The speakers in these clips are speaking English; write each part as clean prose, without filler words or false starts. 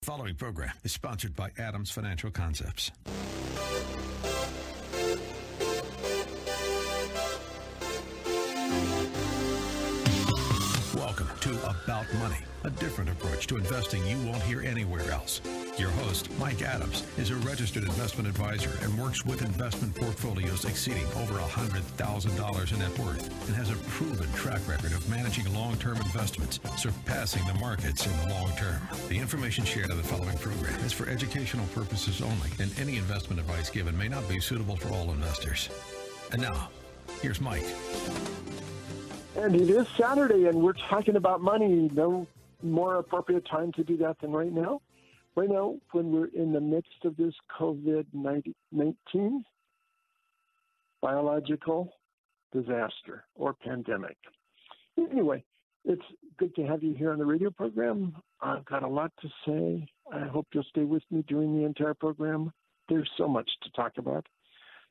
Following program is sponsored by Adams Financial Concepts. Welcome to About Money, a different approach to investing you won't hear anywhere else. Your host, Mike Adams, is a registered investment advisor and works with investment portfolios exceeding over $100,000 in net worth and has a proven track record of managing long-term investments, surpassing the markets in the long term. The information shared on the following program is for educational purposes only, and any investment advice given may not be suitable for all investors. And now, here's Mike. And it is Saturday, and we're talking about money. No more appropriate time to do that than right now. Right now, when we're in the midst of this COVID-19 biological disaster or pandemic. Anyway, it's good to have you here on the radio program. I've got a lot to say. I hope you'll stay with me during the entire program. There's so much to talk about.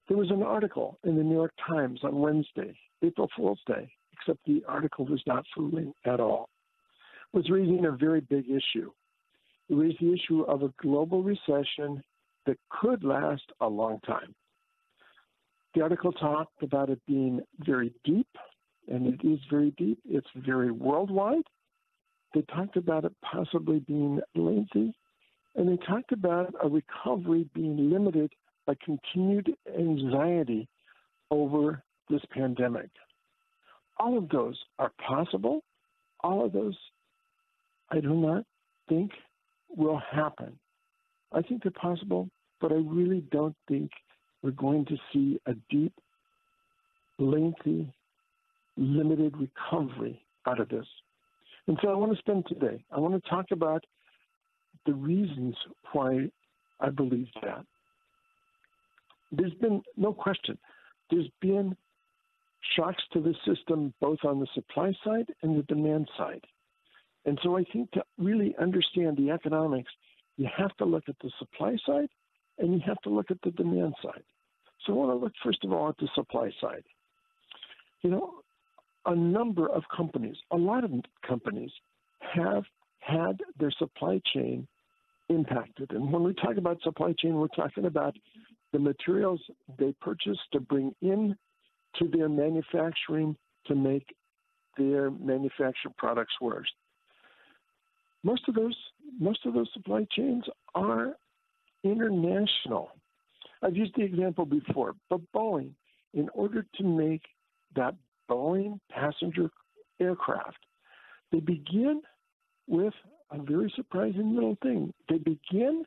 There was an article in the New York Times on Wednesday, April Fool's Day, except the article was not fooling at all. It was raising a very big issue. It raised the issue of a global recession that could last a long time. The article talked about it being very deep, and it is very deep. It's very worldwide. They talked about it possibly being lengthy, and they talked about a recovery being limited by continued anxiety over this pandemic. All of those are possible. All of those, I do not think will happen. I think they're possible, but I really don't think we're going to see a deep, lengthy, limited recovery out of this. And so I want to spend today, I want to talk about the reasons why I believe that. There's been no question. There's been shocks to the system both on the supply side and the demand side. And so I think to really understand the economics, you have to look at the supply side and you have to look at the demand side. So I want to look first of all at the supply side. You know, a number of companies, a lot of companies have had their supply chain impacted. And when we talk about supply chain, we're talking about the materials they purchase to bring in to their manufacturing to make their manufactured products work. Most of those supply chains are international. I've used the example before, but Boeing, in order to make that Boeing passenger aircraft, they begin with a very surprising little thing. They begin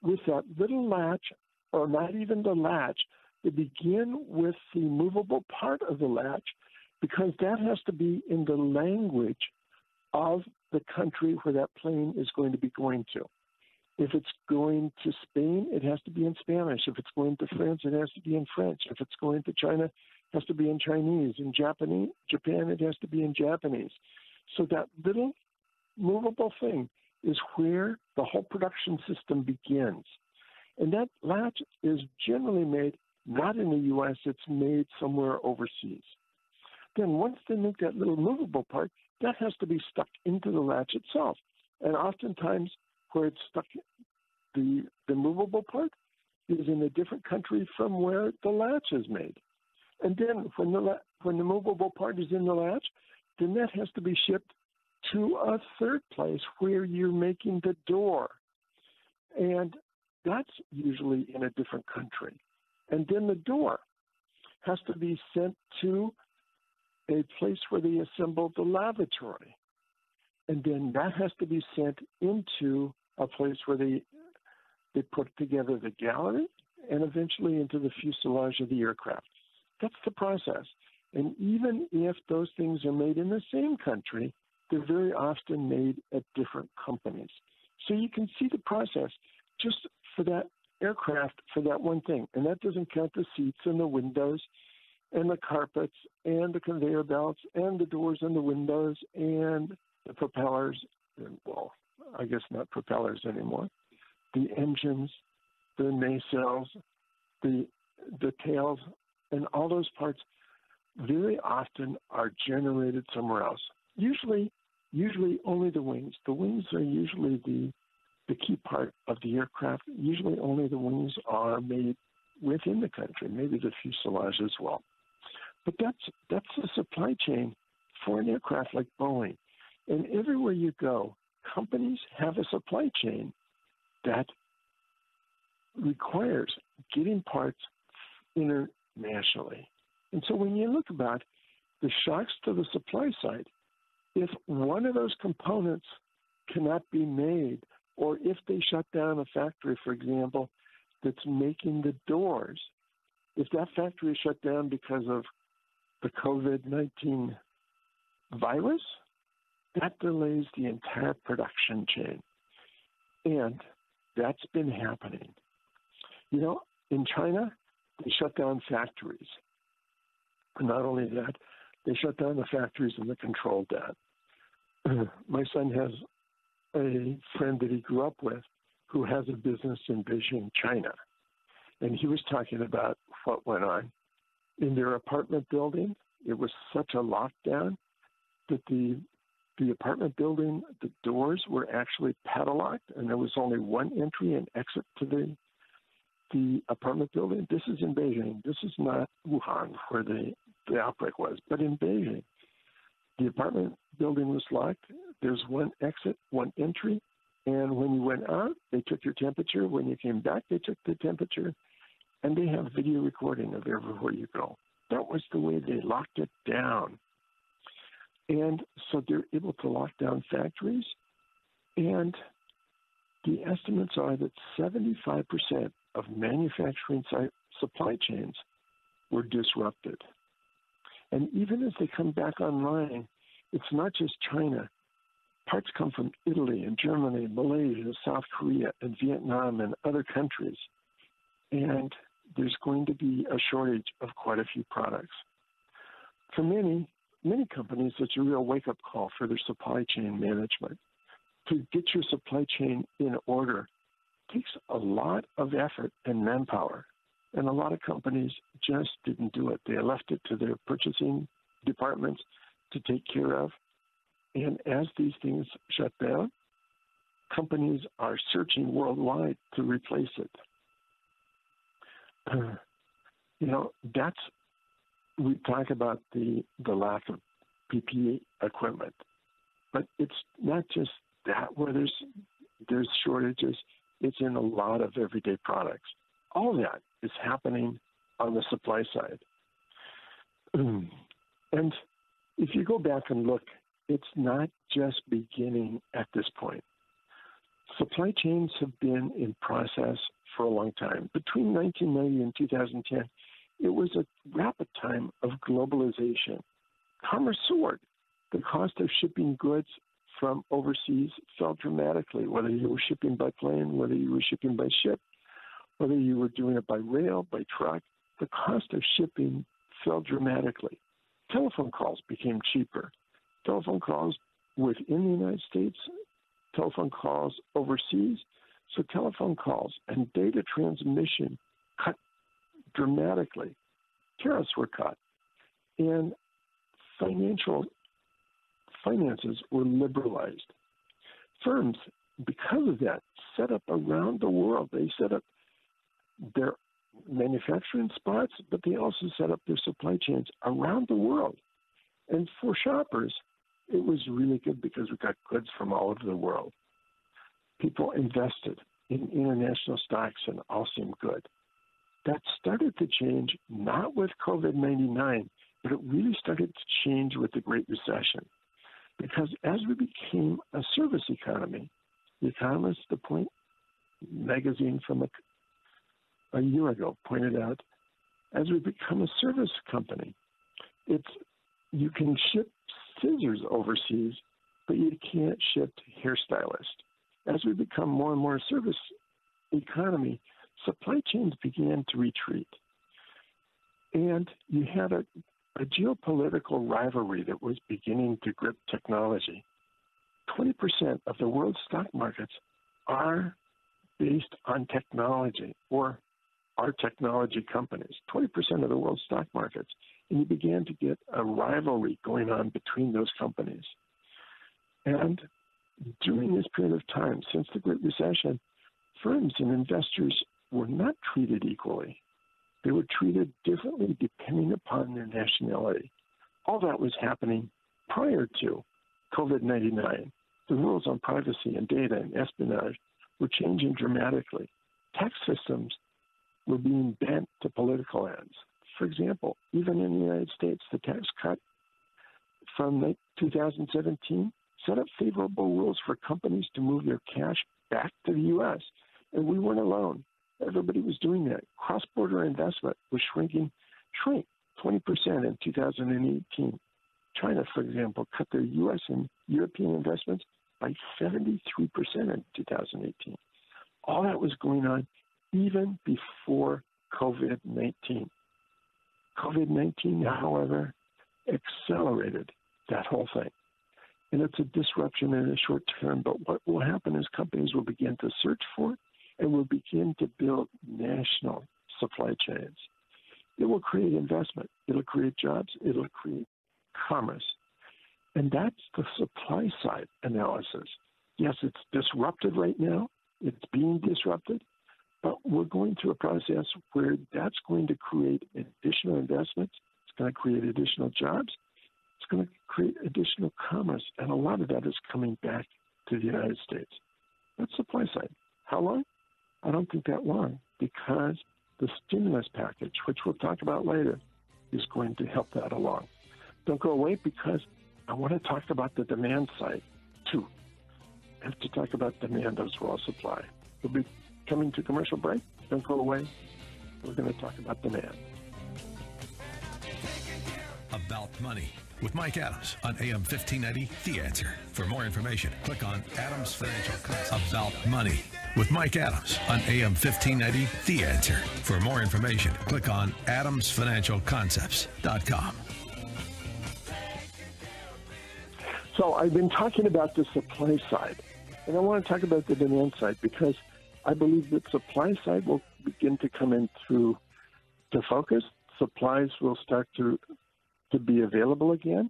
with that little latch, or not even the latch. They begin with the movable part of the latch because that has to be in the language of the country where that plane is going to be going to. If it's going to Spain, it has to be in Spanish. If it's going to France, it has to be in French. If it's going to China, it has to be in Chinese. In Japan, it has to be in Japanese. So that little movable thing is where the whole production system begins. And that latch is generally made not in the U.S., it's made somewhere overseas. Then once they make that little movable part, that has to be stuck into the latch itself. And oftentimes where it's stuck, the movable part is in a different country from where the latch is made. And then when the movable part is in the latch, then that has to be shipped to a third place where you're making the door. And that's usually in a different country. And then the door has to be sent to a place where they assemble the lavatory. And then that has to be sent into a place where they put together the gallery and eventually into the fuselage of the aircraft. That's the process. And even if those things are made in the same country, they're very often made at different companies. So you can see the process just for that aircraft, for that one thing. And that doesn't count the seats and the windows and the carpets and the conveyor belts and the doors and the windows and the propellers, and, well, I guess not propellers anymore, the engines, the nacelles, the tails, and all those parts very often are generated somewhere else. Usually only the wings. The wings are usually the key part of the aircraft. Usually only the wings are made within the country, maybe the fuselage as well. But that's the supply chain for an aircraft like Boeing. And everywhere you go, companies have a supply chain that requires getting parts internationally. And so when you look about the shocks to the supply side, if one of those components cannot be made, or if they shut down a factory, for example, that's making the doors, if that factory is shut down because of the COVID-19 virus, that delays the entire production chain. And that's been happening. You know, in China, they shut down factories. And not only that, they shut down the factories and the control that. My son has a friend that he grew up with who has a business in Beijing, China. And he was talking about what went on. In their apartment building, it was such a lockdown that the apartment building, the doors were actually padlocked, and there was only one entry and exit to the apartment building. This is in Beijing. This is not Wuhan, where the outbreak was, but in Beijing. The apartment building was locked. There's one exit, one entry, and when you went out, they took your temperature. When you came back, they took the temperature, and they have video recording of everywhere you go. That was the way they locked it down. And so they're able to lock down factories, and the estimates are that 75% of manufacturing supply chains were disrupted. And even as they come back online, it's not just China. Parts come from Italy and Germany, Malaysia, South Korea, and Vietnam, and other countries. And there's going to be a shortage of quite a few products. For many companies, it's a real wake-up call for their supply chain management. To get your supply chain in order takes a lot of effort and manpower. And a lot of companies just didn't do it. They left it to their purchasing departments to take care of. And as these things shut down, companies are searching worldwide to replace it. We talk about the lack of PPE equipment, but it's not just that where there's shortages. It's in a lot of everyday products. All of that is happening on the supply side. And if you go back and look, it's not just beginning at this point. Supply chains have been in process for a long time. Between 1990 and 2010, it was a rapid time of globalization. Commerce soared. The cost of shipping goods from overseas fell dramatically, whether you were shipping by plane, whether you were shipping by ship, whether you were doing it by rail, by truck. The cost of shipping fell dramatically. Telephone calls became cheaper. Telephone calls within the United States, telephone calls overseas. So telephone calls and data transmission cut dramatically. Tariffs were cut. And finances were liberalized. Firms, because of that, set up around the world. They set up their manufacturing spots, but they also set up their supply chains around the world. And for shoppers, it was really good because we got goods from all over the world. People invested in international stocks and all seemed good. That started to change, not with COVID-19, but it really started to change with the Great Recession. Because as we became a service economy, The Economist, The Point magazine from a year ago pointed out, as we become a service company, you can ship scissors overseas, but you can't ship hairstylists. As we become more and more a service economy, supply chains began to retreat. And you had a geopolitical rivalry that was beginning to grip technology. 20% of the world's stock markets are based on technology or are technology companies, 20% of the world's stock markets. And you began to get a rivalry going on between those companies. And During this period of time, since the Great Recession, firms and investors were not treated equally. They were treated differently depending upon their nationality. All that was happening prior to COVID-19. The rules on privacy and data and espionage were changing dramatically. Tax systems were being bent to political ends. For example, even in the United States, the tax cut from 2017 set up favorable rules for companies to move their cash back to the U.S. And we weren't alone. Everybody was doing that. Cross-border investment was shrank 20% in 2018. China, for example, cut their U.S. and European investments by 73% in 2018. All that was going on even before COVID-19. COVID-19, however, accelerated that whole thing. And it's a disruption in the short term, but what will happen is companies will begin to search for it and will begin to build national supply chains. It will create investment. It'll create jobs. It'll create commerce. And that's the supply side analysis. Yes, it's disrupted right now. It's being disrupted, but we're going through a process where that's going to create additional investments. It's going to create additional jobs. It's going to create additional commerce, and a lot of that is coming back to the United States. That's supply side. How long? I don't think that long, because the stimulus package, which we'll talk about later, is going to help that along. Don't go away, because I want to talk about the demand side, too. I have to talk about demand as well as supply. We'll be coming to commercial break. Don't go away. We're going to talk about demand. About Money with Mike Adams on AM 1590, The Answer. For more information, click on Adams Financial Concepts. About Money with Mike Adams on AM 1590, The Answer. For more information, click on adamsfinancialconcepts.com. So I've been talking about the supply side, and I want to talk about the demand side, because I believe that supply side will begin to come in through to focus. Supplies will start to be available again,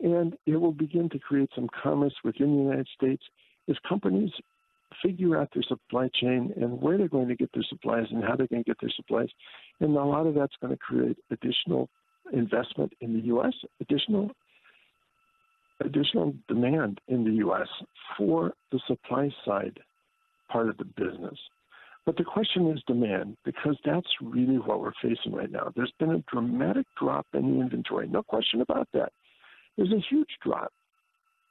and it will begin to create some commerce within the United States as companies figure out their supply chain and where they're going to get their supplies and how they're going to get their supplies. And a lot of that's going to create additional investment in the U.S., additional demand in the U.S. for the supply side part of the business. But the question is demand, because that's really what we're facing right now. There's been a dramatic drop in the inventory, no question about that. There's a huge drop.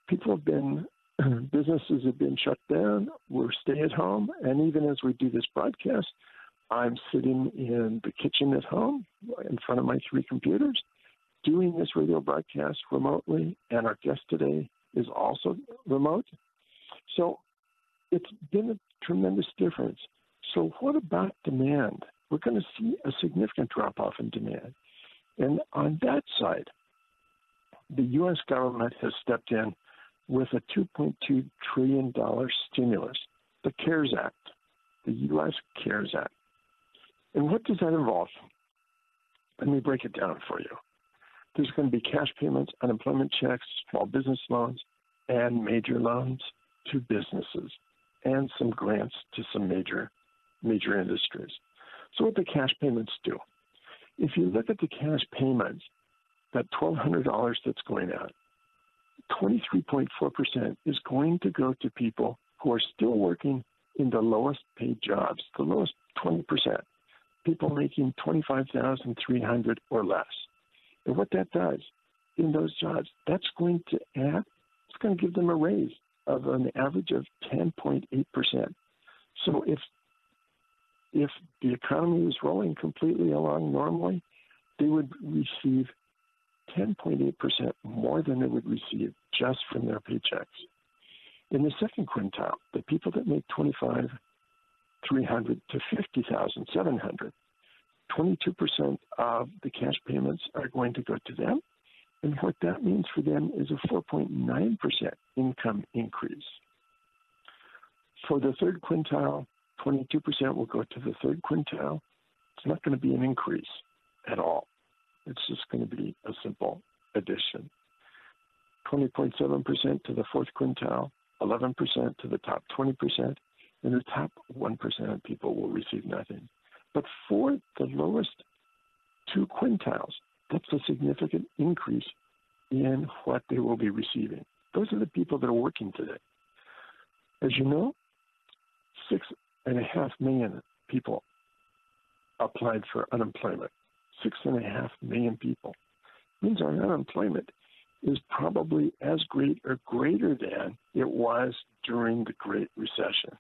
Businesses have been shut down. We're stay at home. And even as we do this broadcast, I'm sitting in the kitchen at home in front of my 3 computers doing this radio broadcast remotely. And our guest today is also remote. So it's been a tremendous difference. So what about demand? We're going to see a significant drop-off in demand. And on that side, the U.S. government has stepped in with a $2.2 trillion stimulus, the CARES Act, the U.S. CARES Act. And what does that involve? Let me break it down for you. There's going to be cash payments, unemployment checks, small business loans, and major loans to businesses, and some grants to some major industries. So what the cash payments do, if you look at the cash payments, that $1,200 that's going out, 23.4% is going to go to people who are still working in the lowest paid jobs, the lowest 20%, people making $25,300 or less. And what that does in those jobs, that's going to add, it's going to give them a raise of an average of 10.8%. So if the economy was rolling completely along normally, they would receive 10.8% more than they would receive just from their paychecks. In the second quintile, the people that make $25,300 to $50,700, 22% of the cash payments are going to go to them. And what that means for them is a 4.9% income increase. For the third quintile, 22% will go to the third quintile. It's not going to be an increase at all. It's just going to be a simple addition. 20.7% to the fourth quintile, 11% to the top 20%, and the top 1% of people will receive nothing. But for the lowest 2 quintiles, that's a significant increase in what they will be receiving. Those are the people that are working today. As you know, 6.5 million people applied for unemployment. 6.5 million people. Means our unemployment is probably as great or greater than it was during the Great Recession.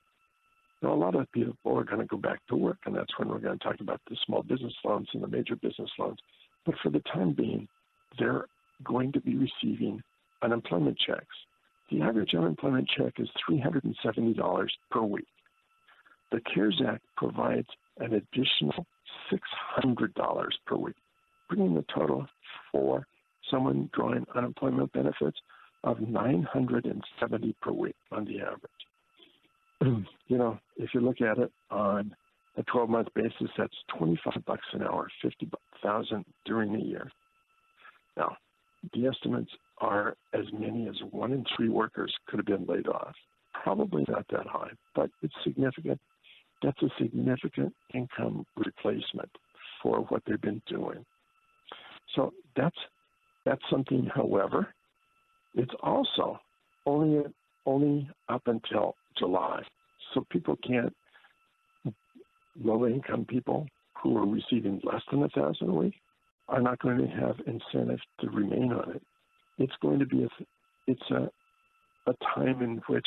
Now, a lot of people are going to go back to work, and that's when we're going to talk about the small business loans and the major business loans. But for the time being, they're going to be receiving unemployment checks. The average unemployment check is $370 per week. The CARES Act provides an additional $600 per week, bringing the total for someone drawing unemployment benefits of $970 per week on the average. You know, if you look at it on a 12-month basis, that's $25 an hour, $50,000 during the year. Now, the estimates are as many as 1 in 3 workers could have been laid off. Probably not that high, but it's significant. That's a significant income replacement for what they've been doing. So that's something. However, it's also only up until July. So people can't, low-income people who are receiving less than $1,000 a week are not going to have incentive to remain on it. It's going to be a time in which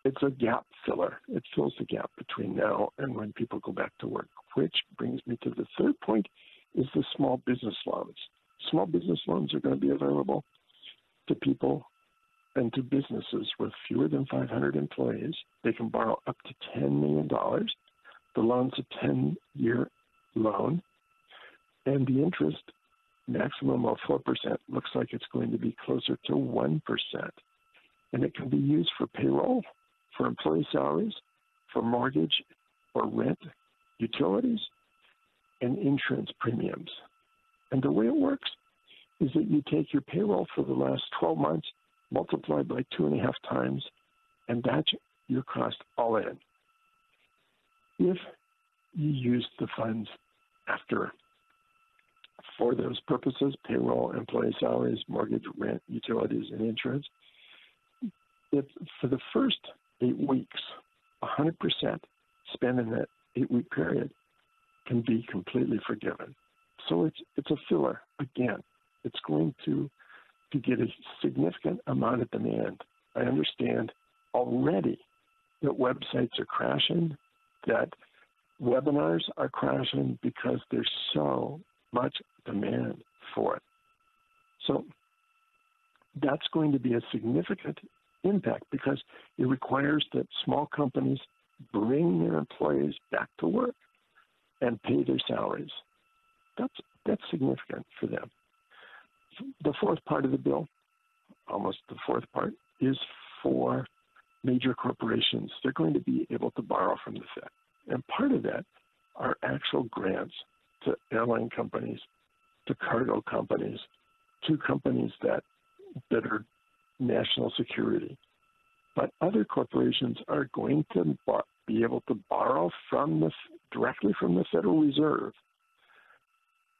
it's a gap filler. It fills the gap between now and when people go back to work, which brings me to the third point, is the small business loans. Small business loans are going to be available to people and to businesses with fewer than 500 employees. They can borrow up to $10 million. The loan's a 10-year loan, and the interest maximum of 4% looks like it's going to be closer to 1%. And it can be used for payroll, for employee salaries, for mortgage or rent, utilities, and insurance premiums. And the way it works is that you take your payroll for the last 12 months, multiply by 2.5 times, and that's your cost all in. If you use the funds after for those purposes, payroll, employee salaries, mortgage, rent, utilities, and insurance, if for the first 8 weeks, 100% spent in that 8-week period can be completely forgiven. So it's a filler. Again, it's going to get a significant amount of demand. I understand already that websites are crashing, that webinars are crashing because there's so much demand for it. So that's going to be a significant impact because it requires that small companies bring their employees back to work and pay their salaries. That's significant for them. The fourth part of the bill, almost the fourth part, is for major corporations. They're going to be able to borrow from the Fed. And part of that are actual grants to airline companies, to cargo companies, to companies that are national security. But other corporations are going to be able to borrow directly from the Federal Reserve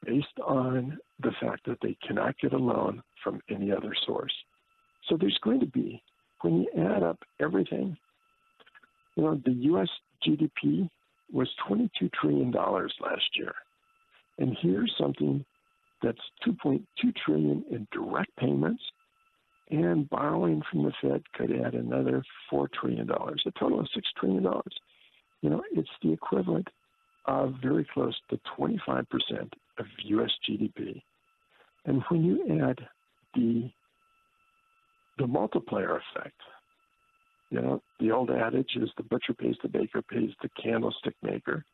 based on the fact that they cannot get a loan from any other source. So there's going to be, when you add up everything, the U.S. GDP was $22 trillion last year. And here's something that's $2.2 trillion in direct payments, and borrowing from the Fed could add another $4 trillion, a total of $6 trillion. It's the equivalent of very close to 25% of U.S. GDP. And when you add the multiplier effect, the old adage is the butcher pays the baker, pays the candlestick maker.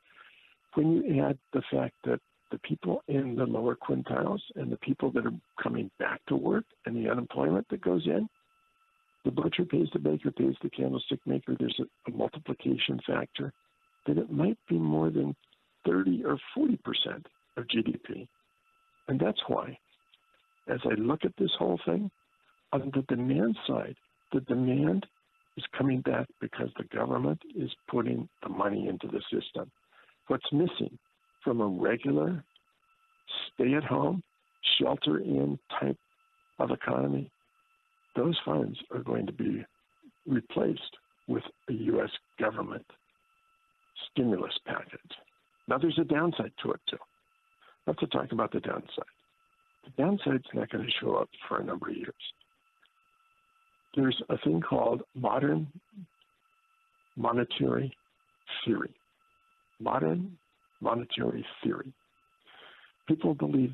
When you add the fact that the people in the lower quintiles and the people that are coming back to work and the unemployment that goes in, the butcher pays the baker, pays the candlestick maker, there's a multiplication factor that it might be more than 30 or 40% of GDP. And that's why, as I look at this whole thing, on the demand side, the demand is coming back because the government is putting the money into the system. What's missing from a regular stay-at-home, shelter-in type of economy, those funds are going to be replaced with a U.S. government stimulus package. Now, there's a downside to it, too. I have to talk about the downside. The downside's not going to show up for a number of years. There's a thing called modern monetary theory. Modern monetary theory. People believe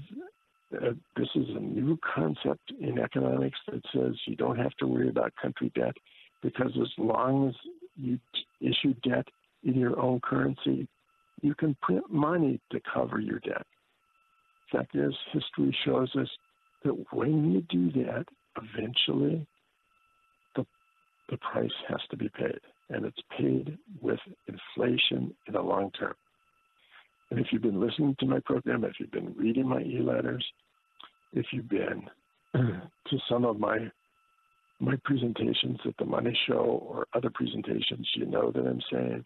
this is a new concept in economics that says you don't have to worry about country debt because as long as you issue debt in your own currency, you can print money to cover your debt. Fact is, history shows us that when you do that, eventually the price has to be paid, and it's paid with inflation in the long term. And if you've been listening to my program, if you've been reading my e-letters, if you've been to some of my presentations at the Money Show or other presentations, you know that I'm saying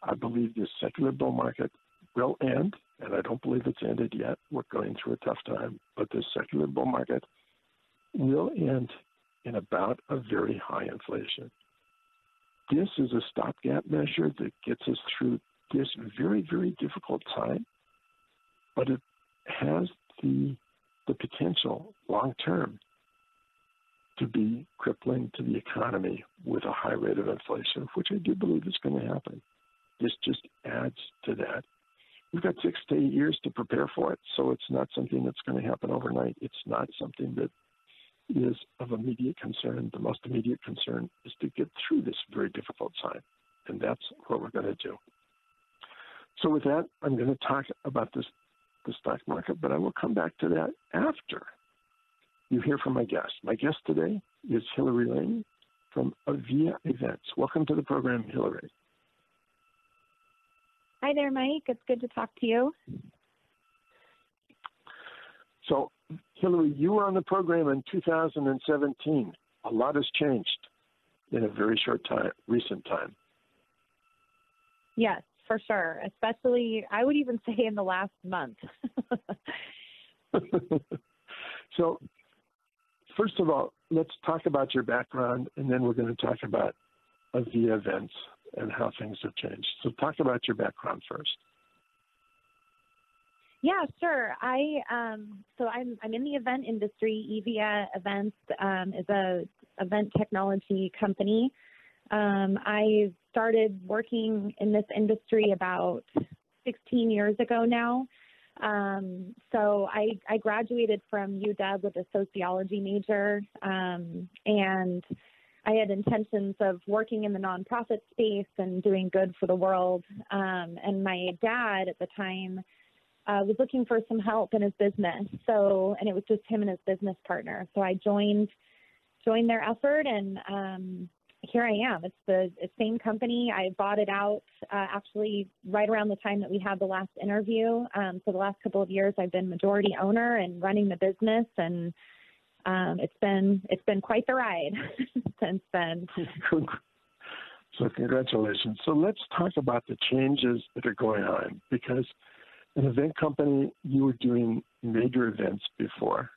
I believe this secular bull market will end, and I don't believe it's ended yet. We're going through a tough time, but this secular bull market will end in about a very high inflation. This is a stopgap measure that gets us through this very, very difficult time, but it has the potential long term to be crippling to the economy with a high rate of inflation, which I do believe is going to happen. This just adds to that. We've got 6 to 8 years to prepare for it, so it's not something that's going to happen overnight. It's not something that is of immediate concern. The most immediate concern is to get through this very difficult time, and that's what we're going to do. So with that, I'm going to talk about the stock market, but I will come back to that after you hear from my guest. My guest today is Hillary Laney from Avia Events. Welcome to the program, Hillary. Hi there, Mike. It's good to talk to you. So, Hillary, you were on the program in 2017. A lot has changed in a very short time, recent time. Yes, for sure. Especially, I would even say in the last month. So, first of all, let's talk about your background, and then we're going to talk about Avia Events and how things have changed. So talk about your background first. Yeah, sure. I'm in the event industry. Avia Events is a event technology company. I started working in this industry about 16 years ago now. So I graduated from UW with a sociology major, and I had intentions of working in the nonprofit space and doing good for the world. And my dad at the time was looking for some help in his business. And it was just him and his business partner. So I joined their effort, and here I am. It's the same company. I bought it out actually right around the time that we had the last interview. So the last couple of years, I've been majority owner and running the business, and it's been quite the ride since then. So congratulations. So let's talk about the changes that are going on, because an event company, you were doing major events before,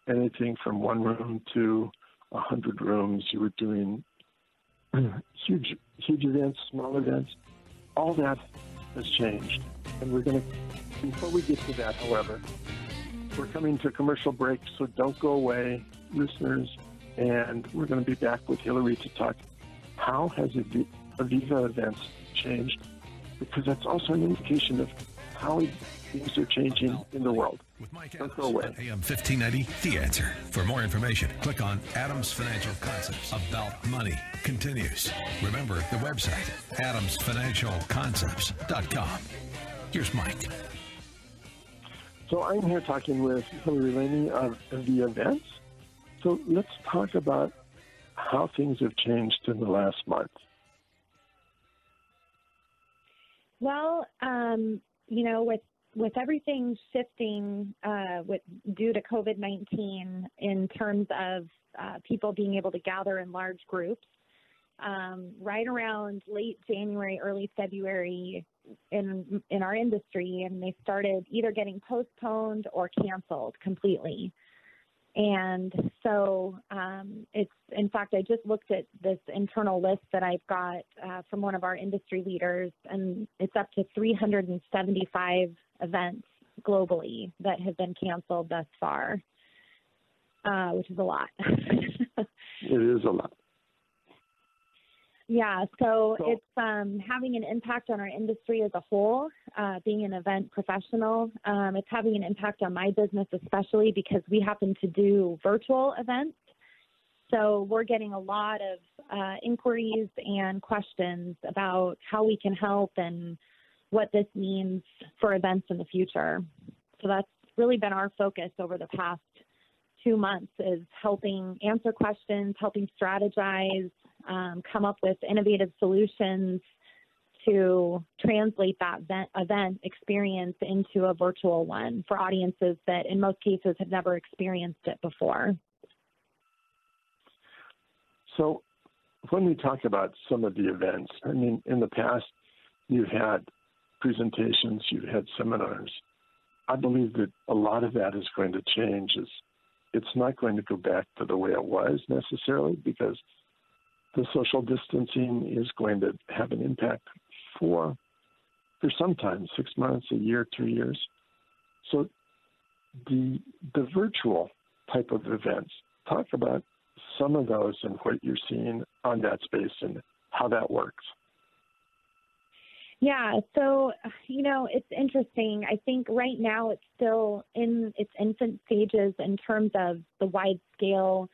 anything from 1 room to 100 rooms. You were doing huge events, small events. All that has changed. And before we get to that, however, we're coming to a commercial break, so don't go away, listeners, and we're going to be back with Hillary to talk how has Aviva Events changed, because that's also an indication of how things are changing in the world. With Mike Don't Adams go away. at AM 1590, The Answer. For more information, click on Adams Financial Concepts. About Money continues. Remember the website, adamsfinancialconcepts.com. Here's Mike. So I'm here talking with Hillary Laney of Avia Events. So let's talk about how things have changed in the last month. Well, with everything shifting due to COVID-19 in terms of people being able to gather in large groups, right around late January, early February in our industry, and they started either getting postponed or canceled completely. And so it's, in fact, I just looked at this internal list that I've got from one of our industry leaders, and it's up to 375 events globally that have been canceled thus far, which is a lot. It is a lot. Yeah, so it's having an impact on our industry as a whole, being an event professional. It's having an impact on my business, especially because we happen to do virtual events. So we're getting a lot of inquiries and questions about how we can help and what this means for events in the future. So that's really been our focus over the past 2 months, is helping answer questions, helping strategize, come up with innovative solutions to translate that event experience into a virtual one for audiences that in most cases have never experienced it before. So when we talk about some of the events, I mean, in the past, you've had presentations, you've had seminars. I believe that a lot of that is going to change. It's not going to go back to the way it was necessarily, because the social distancing is going to have an impact for some time, 6 months, a year, 2 years. So the virtual type of events, talk about some of those and what you're seeing on that space and how that works. Yeah, so, it's interesting. I think right now it's still in its infant stages in terms of the wide scale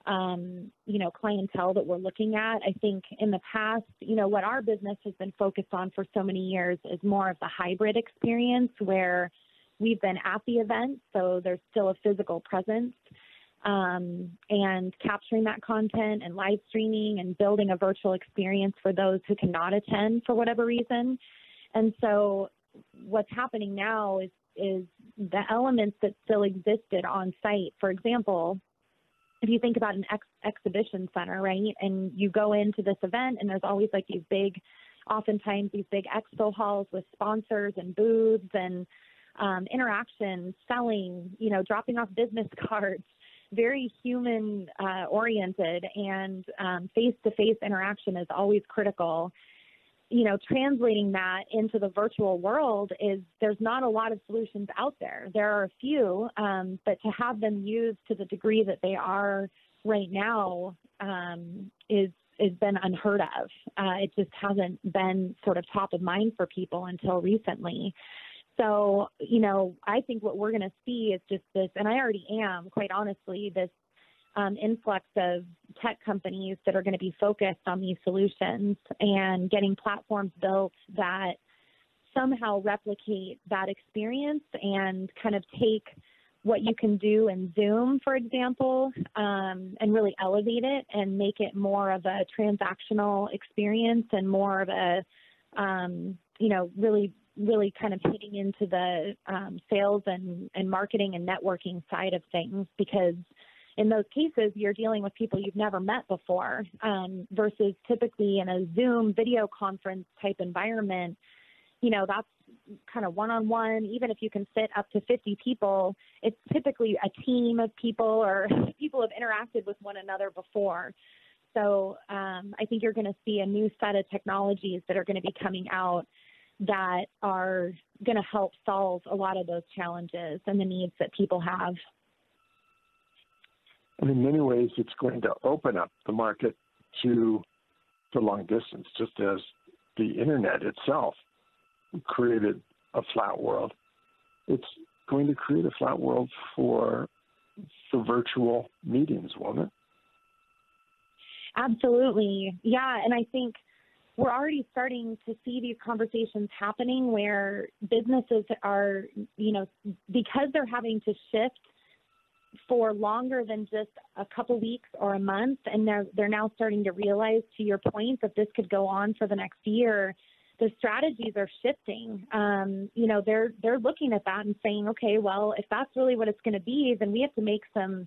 clientele that we're looking at. I think in the past, what our business has been focused on for so many years is more of the hybrid experience where we've been at the event, so there's still a physical presence, and capturing that content and live streaming and building a virtual experience for those who cannot attend for whatever reason. And so what's happening now is the elements that still existed on site. For example, if you think about an exhibition center, right, and you go into this event and there's always like oftentimes these big expo halls with sponsors and booths and interaction, selling, dropping off business cards, very human oriented, and face-to-face interaction is always critical. Translating that into the virtual world there's not a lot of solutions out there. There are a few, but to have them used to the degree that they are right now is been unheard of. It just hasn't been sort of top of mind for people until recently. So, I think what we're going to see is just this, and I already am, quite honestly, this influx of tech companies that are going to be focused on these solutions and getting platforms built that somehow replicate that experience and kind of take what you can do in Zoom, for example, and really elevate it and make it more of a transactional experience and more of a, really kind of hitting into the sales and marketing and networking side of things, because in those cases, you're dealing with people you've never met before, versus typically in a Zoom video conference type environment, that's kind of one-on-one. Even if you can fit up to 50 people, it's typically a team of people or people have interacted with one another before. So I think you're going to see a new set of technologies that are going to be coming out that are going to help solve a lot of those challenges and the needs that people have. And in many ways, it's going to open up the market to the long distance, just as the internet itself created a flat world. It's going to create a flat world for virtual meetings, won't it? Absolutely. Yeah. And I think we're already starting to see these conversations happening where businesses are, because they're having to shift for longer than just a couple weeks or a month, and they're now starting to realize, to your point, that this could go on for the next year. The strategies are shifting. They're looking at that and saying, okay, well, if that's really what it's going to be, then we have to make some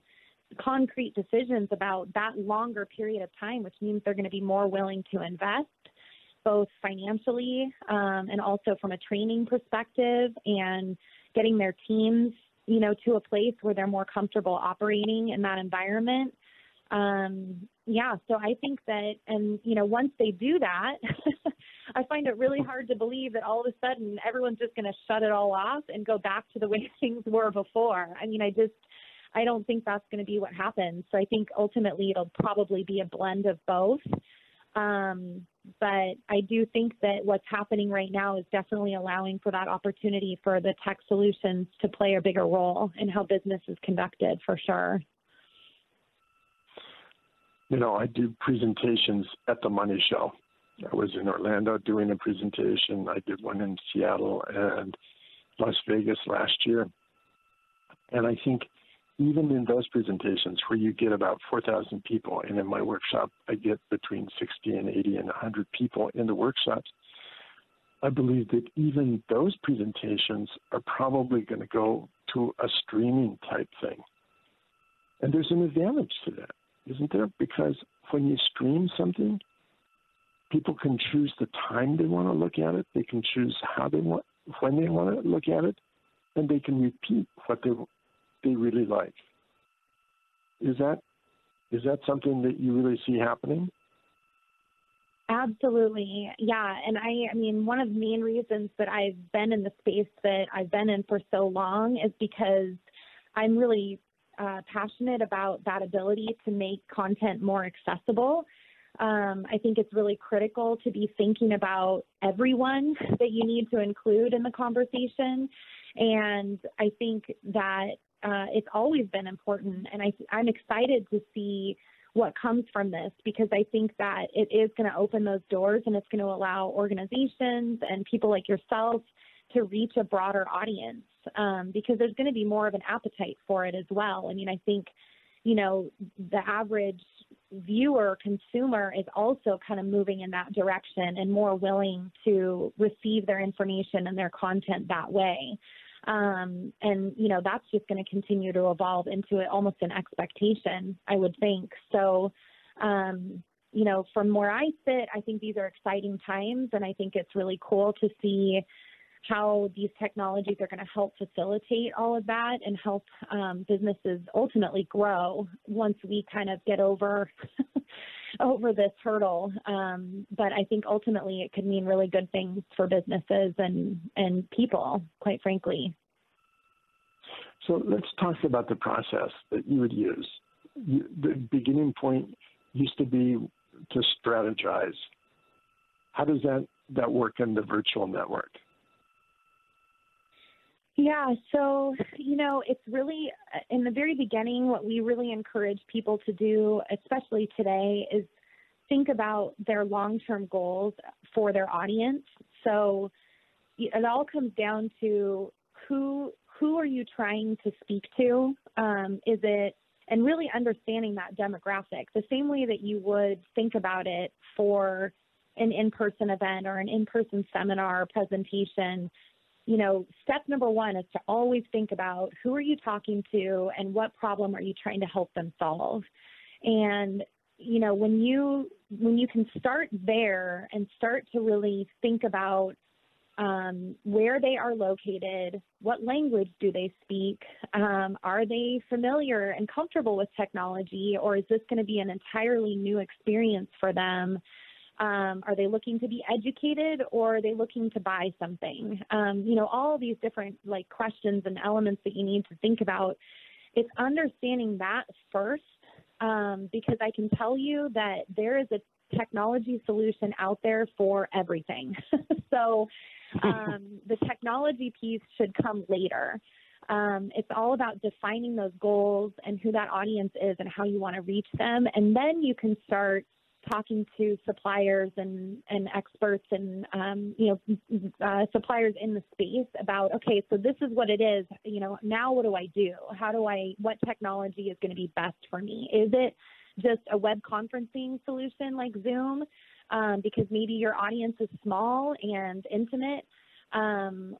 concrete decisions about that longer period of time, which means they're going to be more willing to invest, both financially and also from a training perspective, and getting their teams, to a place where they're more comfortable operating in that environment. So I think that, and, once they do that, I find it really hard to believe that all of a sudden everyone's just going to shut it all off and go back to the way things were before. I don't think that's going to be what happens. So I think ultimately it'll probably be a blend of both. But I do think that what's happening right now is definitely allowing for that opportunity for the tech solutions to play a bigger role in how business is conducted, for sure. I do presentations at the Money Show. I was in Orlando doing a presentation. I did one in Seattle and Las Vegas last year. And I think even in those presentations where you get about 4,000 people, and in my workshop, I get between 60 and 80 and 100 people in the workshops, I believe that even those presentations are probably going to go to a streaming type thing. And there's an advantage to that, isn't there? Because when you stream something, people can choose the time they want to look at it. They can choose when they want to look at it, and they can repeat what they really like. Is that something that you really see happening? Absolutely. Yeah. And I mean, one of the main reasons that I've been in the space that I've been in for so long is because I'm really passionate about that ability to make content more accessible. I think it's really critical to be thinking about everyone that you need to include in the conversation. And I think that it's always been important. And I'm excited to see what comes from this, because I think that it is going to open those doors, and it's going to allow organizations and people like yourself to reach a broader audience, because there's going to be more of an appetite for it as well. I mean, I think, the average viewer, consumer is also kind of moving in that direction and more willing to receive their information and their content that way. And, that's just going to continue to evolve into almost an expectation, I would think. So, from where I sit, I think these are exciting times, and I think it's really cool to see how these technologies are going to help facilitate all of that and help businesses ultimately grow once we kind of get over this hurdle. But I think ultimately it could mean really good things for businesses and people, quite frankly. So let's talk about the process that you would use. The beginning point used to be to strategize. How does that work in the virtual network? Yeah, so, it's really, in the very beginning, what we really encourage people to do, especially today, is think about their long-term goals for their audience. So it all comes down to who are you trying to speak to? And really understanding that demographic, the same way that you would think about it for an in-person event or an in-person seminar or presentation. Step number one is to always think about who are you talking to and what problem are you trying to help them solve. And, when you can start there and start to really think about where they are located, what language do they speak, are they familiar and comfortable with technology, or is this going to be an entirely new experience for them? Are they looking to be educated, or are they looking to buy something? All of these different questions and elements that you need to think about. It's understanding that first, because I can tell you that there is a technology solution out there for everything. So the technology piece should come later. It's all about defining those goals and who that audience is and how you want to reach them. And then you can start talking to suppliers and experts and, suppliers in the space about, okay, so this is what it is. Now what do I do? What technology is going to be best for me? Is it just a web conferencing solution like Zoom? Because maybe your audience is small and intimate,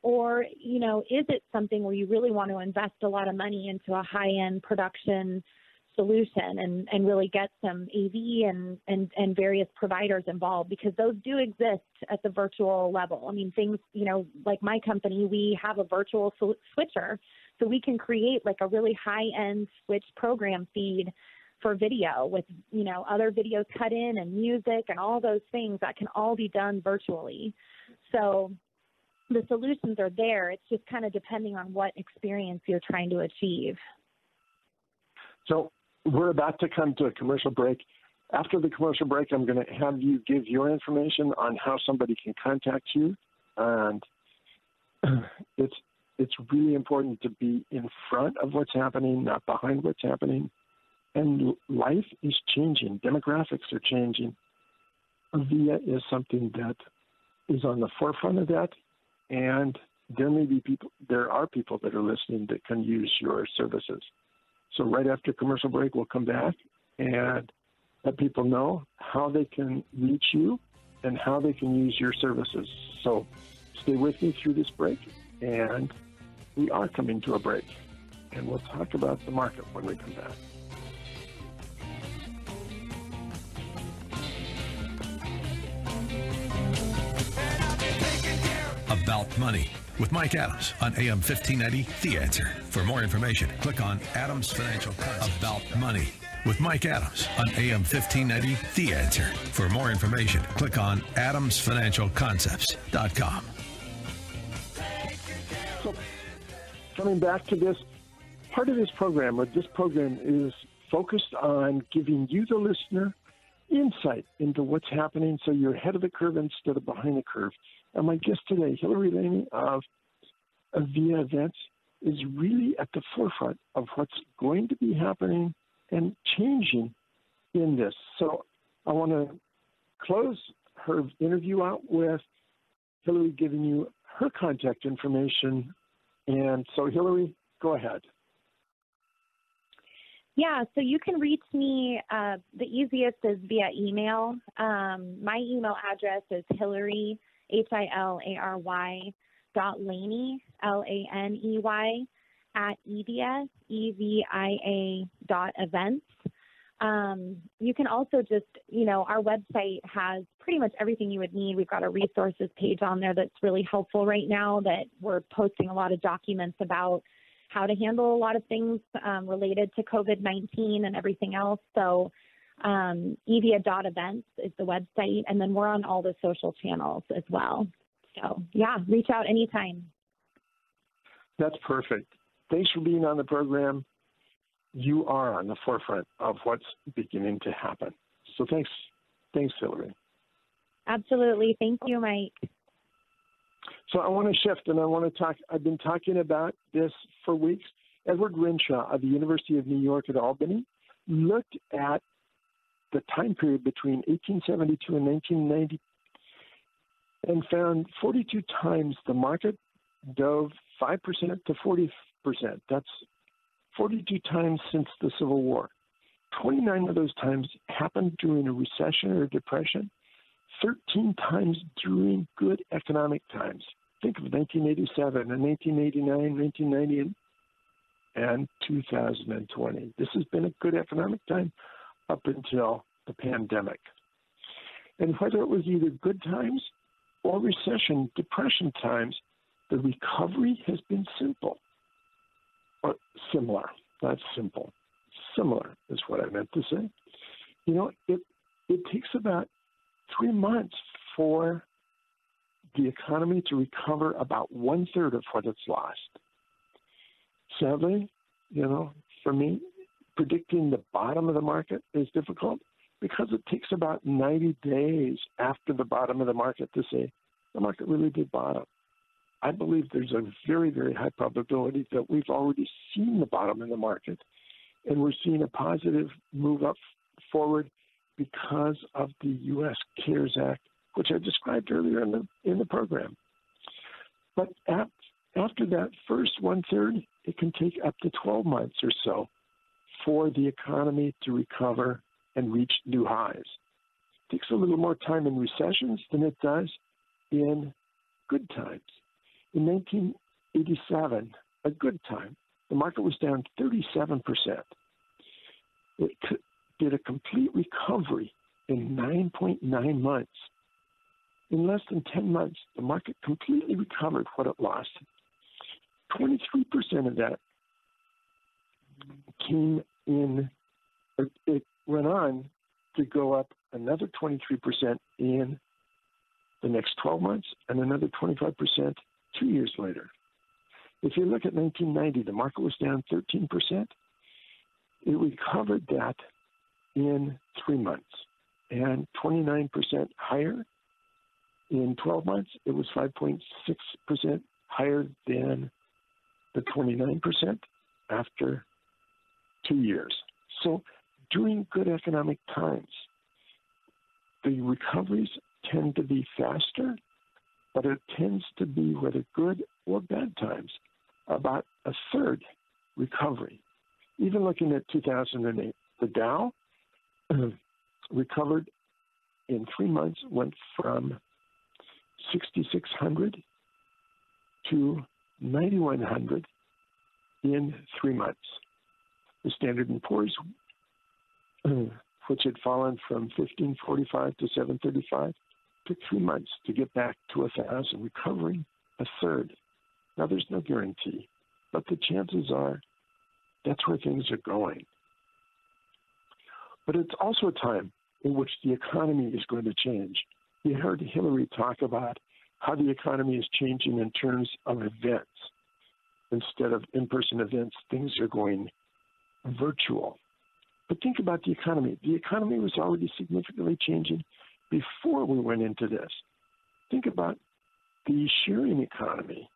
or, is it something where you really want to invest a lot of money into a high-end production solution and really get some AV and various providers involved, because those do exist at the virtual level. I mean, things, like my company, we have a virtual switcher, so we can create like a really high-end switch program feed for video with, other videos cut in and music and all those things that can all be done virtually. So the solutions are there. It's just kind of depending on what experience you're trying to achieve. So we're about to come to a commercial break. After the commercial break, I'm going to have you give your information on how somebody can contact you. And it's really important to be in front of what's happening, not behind what's happening. And life is changing. Demographics are changing. VIA is something that is on the forefront of that. And there are people that are listening that can use your services. So right after commercial break, we'll come back and let people know how they can reach you and how they can use your services. So stay with me through this break, and we are coming to a break. And we'll talk about the market when we come back. About Money with Mike Adams on AM 1590, The Answer. For more information, click on Adams Financial Concepts. About Money with Mike Adams on AM 1590, The Answer. For more information, click on adamsfinancialconcepts.com. So, coming back to this, part of this program is focused on giving you, the listener, insight into what's happening so you're ahead of the curve instead of behind the curve. And my guest today, Hillary Laney of VIA Events, is really at the forefront of what's going to be happening and changing in this. So I want to close her interview out with Hillary giving you her contact information. And so, Hillary, go ahead. Yeah, so you can reach me. The easiest is via email. My email address is Hillary, HILARY .Laney, LANEY, at EVIA, EVIA.events. You can also just, our website has pretty much everything you would need. We've got a resources page on there that's really helpful right now, that we're posting a lot of documents about how to handle a lot of things related to COVID-19 and everything else. So evia.events is the website, and then we're on all the social channels as well. So, yeah, reach out anytime. That's perfect. Thanks for being on the program. You are on the forefront of what's beginning to happen. So thanks, Hillary. Absolutely. Thank you, Mike. So I want to shift, and I want to talk. I've been talking about this for weeks. Edward Renshaw of the University of New York at Albany looked at the time period between 1872 and 1990 and found 42 times the market dove 5% to 40%. That's 42 times since the Civil War. 29 of those times happened during a recession or depression, 13 times during good economic times. Think of 1987 and 1989, 1990, and 2020. This has been a good economic time up until the pandemic. And whether it was either good times or recession, depression times, the recovery has been simple. Or similar. Not simple. Similar is what I meant to say. It takes about 3 months for the economy to recover about 1/3 of what it's lost. Sadly, for me, predicting the bottom of the market is difficult because it takes about 90 days after the bottom of the market to say the market really did bottom. I believe there's a very, very high probability that we've already seen the bottom in the market, and we're seeing a positive move up forward because of the U.S. CARES Act, which I described earlier in the program. But after that first 1/3, it can take up to 12 months or so for the economy to recover and reach new highs. It takes a little more time in recessions than it does in good times. In 1987, a good time, the market was down 37%. It did a complete recovery in 9.9 months. In less than 10 months, the market completely recovered what it lost. 23% of that came in, it went on to go up another 23% in the next 12 months and another 25% 2 years later. If you look at 1990, the market was down 13%. It recovered that in 3 months and 29% higher. In 12 months, it was 5.6% higher than the 29% after 2 years. So during good economic times, the recoveries tend to be faster, but it tends to be, whether good or bad times, about a third recovery. Even looking at 2008, the Dow recovered in 3 months, went from 6,600 to 9,100 in 3 months. The Standard & Poor's, which had fallen from 1,545 to 735, took 3 months to get back to 1,000, recovering a third. Now, there's no guarantee, but the chances are that's where things are going. But it's also a time in which the economy is going to change. You heard Hillary talk about how the economy is changing in terms of events. Instead of in-person events, things are going virtual. But think about the economy. The economy was already significantly changing before we went into this. Think about the sharing economy.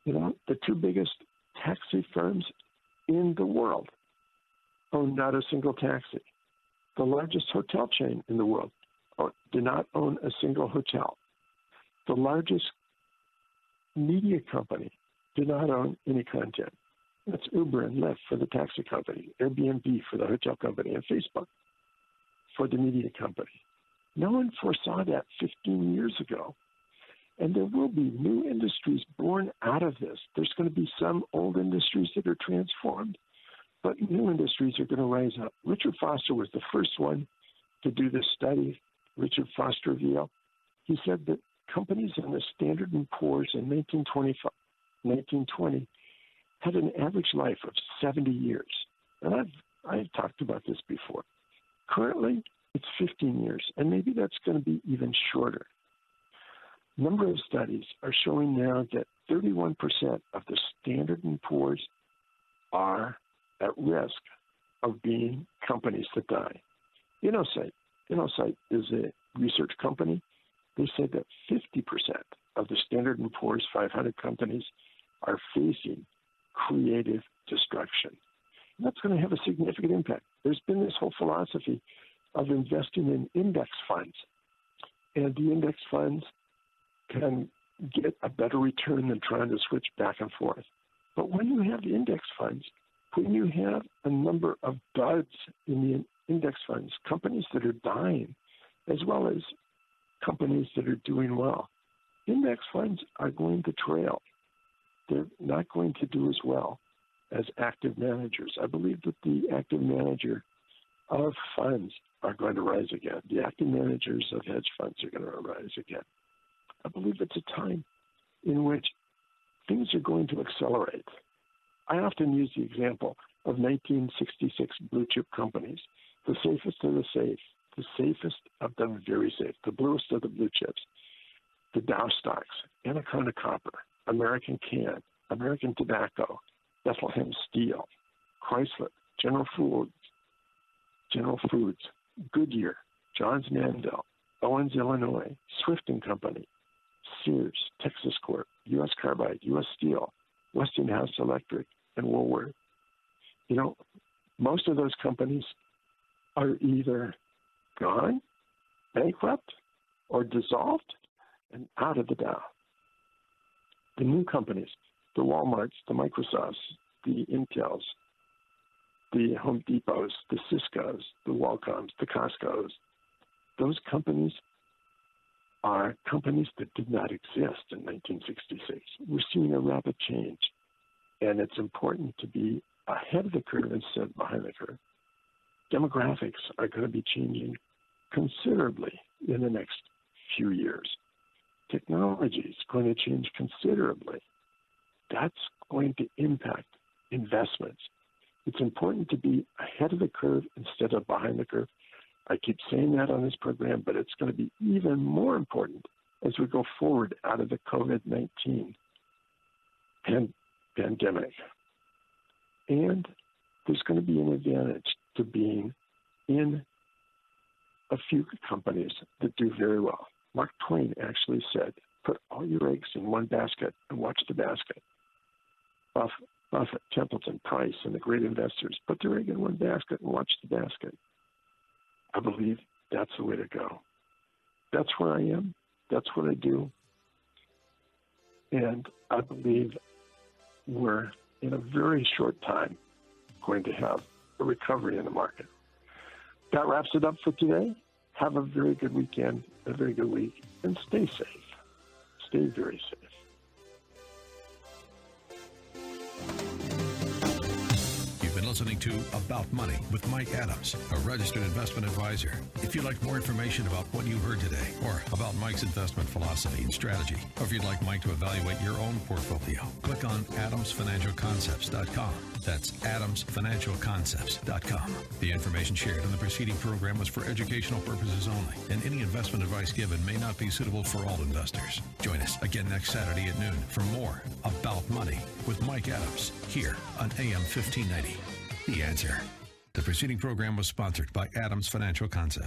You know, the two biggest taxi firms in the world own not a single taxi. The largest hotel chain in the world did not own a single hotel. The largest media company did not own any content. That's Uber and Lyft for the taxi company, Airbnb for the hotel company, and Facebook for the media company. No one foresaw that 15 years ago. And there will be new industries born out of this. There's going to be some old industries that are transformed, but new industries are going to rise up. Richard Foster was the first one to do this study. Richard Foster revealed. He said that companies in the Standard & Poor's in 1920 had an average life of 70 years. And I've talked about this before. Currently, it's 15 years, and maybe that's going to be even shorter. A number of studies are showing now that 31% of the Standard & Poor's are at risk of being companies that die. InnoSight is a research company. They said that 50% of the Standard & Poor's 500 companies are facing creative destruction. And that's going to have a significant impact. There's been this whole philosophy of investing in index funds. And the index funds can get a better return than trying to switch back and forth. But when you have index funds, when you have a number of duds in the index funds, companies that are dying, as well as companies that are doing well, index funds are going to trail. They're not going to do as well as active managers. I believe that the active manager of funds are going to rise again. The active managers of hedge funds are going to rise again. I believe it's a time in which things are going to accelerate. I often use the example of 1966 blue chip companies, the safest of the safe, the safest of the very safe, the bluest of the blue chips, the Dow stocks, Anaconda Copper, American Can, American Tobacco, Bethlehem Steel, Chrysler, General Foods, Goodyear, Johns Manville, Owens, Illinois, Swift & Company, Sears, Texas Corp, U.S. Carbide, U.S. Steel, Westinghouse Electric, and Woolworth. You know, most of those companies are either gone, bankrupt, or dissolved and out of the Dow. The new companies, the Walmarts, the Microsofts, the Intels, the Home Depots, the Ciscos, the Qualcomms, the Costcos, those companies are companies that did not exist in 1966. We're seeing a rapid change, and it's important to be ahead of the curve instead of behind the curve. Demographics are going to be changing considerably in the next few years. Technology is going to change considerably. That's going to impact investments. It's important to be ahead of the curve instead of behind the curve. I keep saying that on this program, but it's going to be even more important as we go forward out of the COVID-19 pandemic. And there's going to be an advantage to being in a few companies that do very well. Mark Twain actually said, put all your eggs in one basket and watch the basket. Buffett, Templeton, Price, and the great investors put their egg in one basket and watch the basket. I believe that's the way to go. That's where I am. That's what I do. And I believe we're, in a very short time, going to have a recovery in the market. That wraps it up for today. Have a very good weekend, a very good week, and stay safe. Stay very safe. You've been listening to About Money with Mike Adams, a registered investment advisor. If you'd like more information about what you heard today, or about Mike's investment philosophy and strategy, or if you'd like Mike to evaluate your own portfolio, click on adamsfinancialconcepts.com. That's adamsfinancialconcepts.com. The information shared on the preceding program was for educational purposes only, and any investment advice given may not be suitable for all investors. Join us again next Saturday at noon for more About Money with Mike Adams here on AM 1590. The Answer. The preceding program was sponsored by Adams Financial Concepts.